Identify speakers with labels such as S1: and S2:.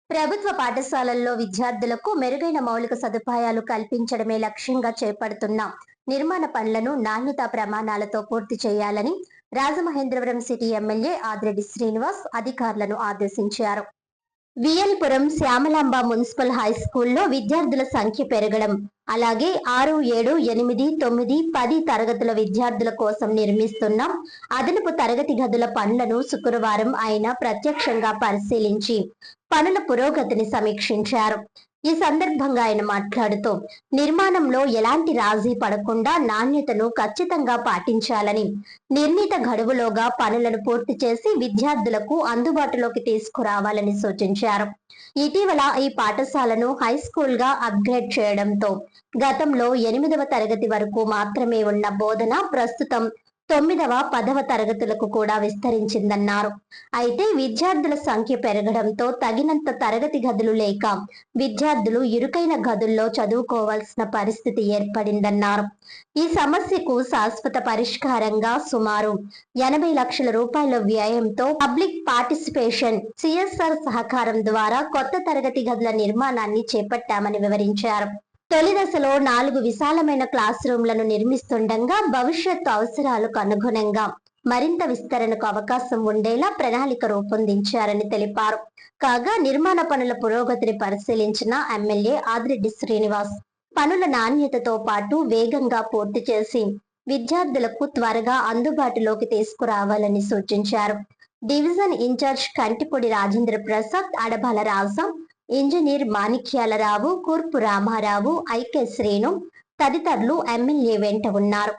S1: ప్రభుత్వ పాఠశాలల్లో విద్యార్థులకు మెరుగైన మౌలిక సదుపాయాలు కల్పించడమే లక్ష్యంగా చేపడుతున్న నిర్మాణ పనులను నాణ్యతా ప్రమాణాలతో పూర్తి చేయాలని రాజమహేంద్రవరం సిటీ ఎమ్మెల్యే ఆదిరెడ్డి శ్రీనివాస్ అధికారులను ఆదేశించారు. విఎల్పురం శ్యామలాంబ మున్సిపల్ హై స్కూల్లో విద్యార్థుల సంఖ్య పెరగడం, అలాగే 6, 7, 8, 9, 10 తరగతుల విద్యార్థుల కోసం నిర్మిస్తున్న అదనపు తరగతి గదుల పనులను శుక్రవారం ఆయన ప్రత్యక్షంగా పరిశీలించి పనుల పురోగతిని సమీక్షించారు. ఈ సందర్భంగా ఆయన మాట్లాడుతూ నిర్మాణంలో ఎలాంటి రాజీ పడకుండా నాణ్యతను ఖచ్చితంగా పాటించాలని, నిర్ణీత గడువులోగా పనులను పూర్తి చేసి విద్యార్థులకు అందుబాటులోకి తీసుకురావాలని సూచించారు. ఇటీవల ఈ పాఠశాలను హై స్కూల్ గా అప్గ్రేడ్ చేయడంతో గతంలో 8వ తరగతి వరకు మాత్రమే ఉన్న బోధన ప్రస్తుతం 9వ, 10వ తరగతులకు కూడా విస్తరించిందన్నారు. అయితే విద్యార్థుల సంఖ్య పెరగడంతో తగినంత తరగతి గదులు లేక విద్యార్థులు ఇరుకైన గదుల్లో చదువుకోవాల్సిన పరిస్థితి ఏర్పడిందన్నారు. ఈ సమస్యకు శాశ్వత పరిష్కారంగా సుమారు 80 లక్షల రూపాయల వ్యయంతో పబ్లిక్ పార్టిసిపేషన్ సిఎస్ఆర్ సహకారం ద్వారా కొత్త తరగతి గదుల నిర్మాణాన్ని చేపట్టామని వివరించారు. తొలి దశలో 4 విశాలమైన క్లాస్ రూమ్లను నిర్మిస్తుండగా భవిష్యత్తు అవసరాలకు అనుగుణంగా మరింత విస్తరణకు అవకాశం ఉండేలా ప్రణాళిక రూపొందించారని తెలిపారు. కాగా నిర్మాణ పనుల పురోగతిని పరిశీలించిన ఎమ్మెల్యే ఆదిరెడ్డి శ్రీనివాస్ పనుల నాణ్యతతో పాటు వేగంగా పూర్తి చేసి విద్యార్థులకు త్వరగా అందుబాటులోకి తీసుకురావాలని సూచించారు. డివిజన్ ఇన్ఛార్జ్ కంటిపొడి రాజేంద్ర ప్రసాద్, అడబాల రాజా, ఇంజనీర్ మాణిక్యాలరావు, కూర్పు రామారావు, ఐకే శ్రీను తదితరులు ఎమ్మెల్యే వెంట ఉన్నారు.